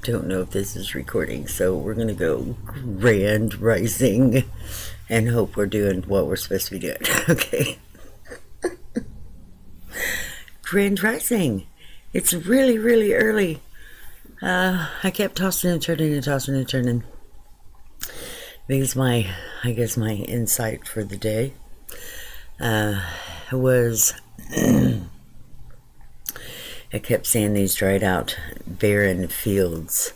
don't know if this is recording, so we're gonna go Grand Rising and hope we're doing what we're supposed to be doing. Okay. Grand Rising. It's really, really early. I kept tossing and turning because my insight for the day was I kept seeing these dried out barren fields,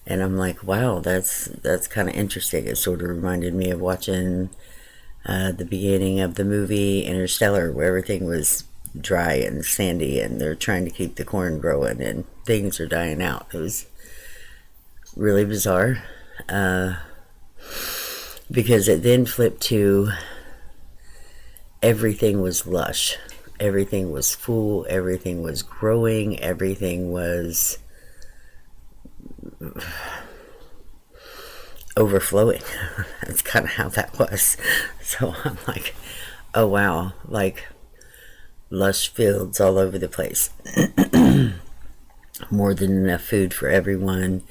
and I'm like, wow, that's kind of interesting. It sort of reminded me of watching the beginning of the movie Interstellar, where everything was dry and sandy and they're trying to keep the corn growing and things are dying out. It was really bizarre, because it then flipped to everything was lush, everything was full, everything was growing, everything was overflowing. That's kind of how that was. So I'm like, oh wow, like lush fields all over the place. More than enough food for everyone.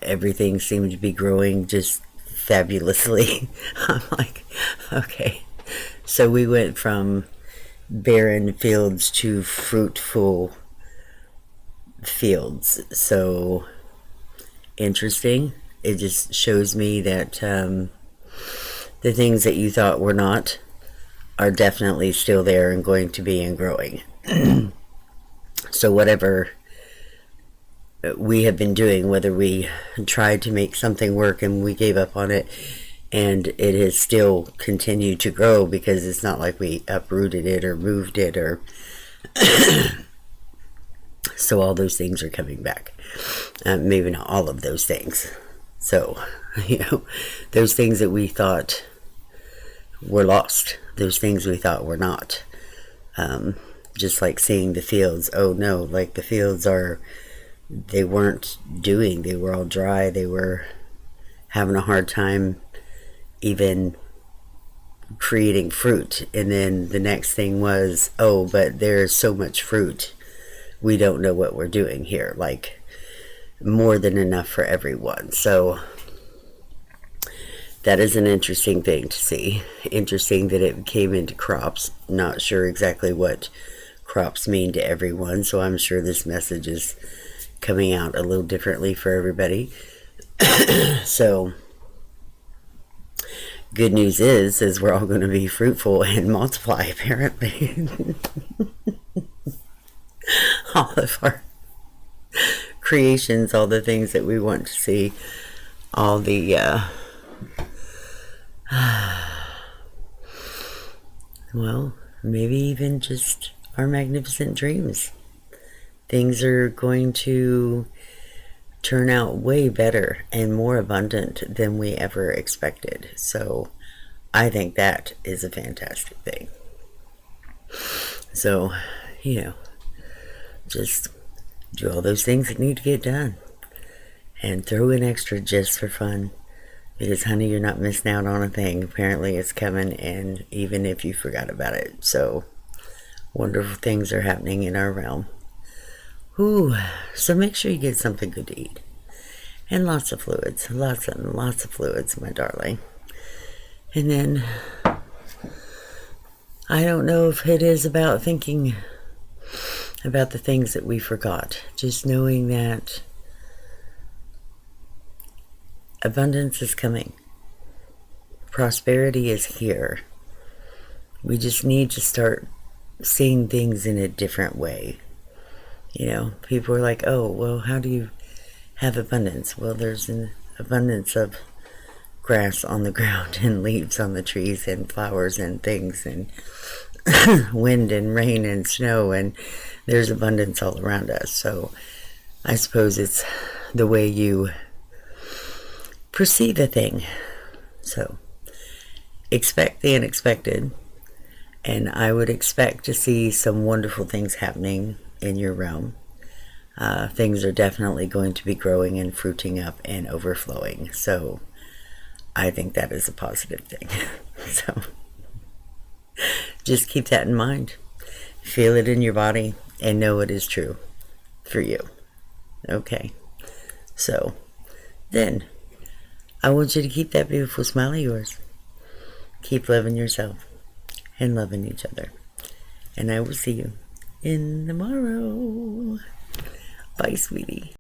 Everything seemed to be growing just fabulously. I'm like, okay. So we went from barren fields to fruitful fields. So interesting. It just shows me that the things that you thought were not are definitely still there and going to be and growing. So whatever we have been doing, whether we tried to make something work and we gave up on it, and it has still continued to grow because it's not like we uprooted it or moved it or so all those things are coming back. Maybe not all of those things. So, those things that we thought were lost, those things we thought were not. Just like seeing the fields. Oh no, like the fields they weren't doing, they were all dry, they were having a hard time even creating fruit. And then the next thing was, oh, but there's so much fruit, we don't know what we're doing here, like more than enough for everyone. So that is an interesting thing to see. Interesting that it came into crops. Not sure exactly what crops mean to everyone, so I'm sure this message is coming out a little differently for everybody. So good news is we're all going to be fruitful and multiply, apparently. All of our creations, all the things that we want to see, all the well, maybe even just our magnificent dreams. Things are going to turn out way better and more abundant than we ever expected. So I think that is a fantastic thing. So, just do all those things that need to get done and throw in extra just for fun. Because, honey, you're not missing out on a thing. Apparently it's coming, and even if you forgot about it. So wonderful things are happening in our realm. Ooh, so make sure you get something good to eat. And lots of fluids. Lots and lots of fluids, my darling. And then, I don't know if it is about thinking about the things that we forgot. Just knowing that abundance is coming. Prosperity is here. We just need to start seeing things in a different way. People are like, oh, well, how do you have abundance? Well, there's an abundance of grass on the ground and leaves on the trees and flowers and things and wind and rain and snow, and there's abundance all around us. So I suppose it's the way you perceive a thing. So expect the unexpected, and I would expect to see some wonderful things happening in your realm. Things are definitely going to be growing and fruiting up and overflowing. So I think that is a positive thing. So just keep that in mind. Feel it in your body and know it is true. for you. Okay. So, then, I want you to keep that beautiful smile of yours. Keep loving yourself and loving each other. And I will see you in tomorrow. Bye, sweetie.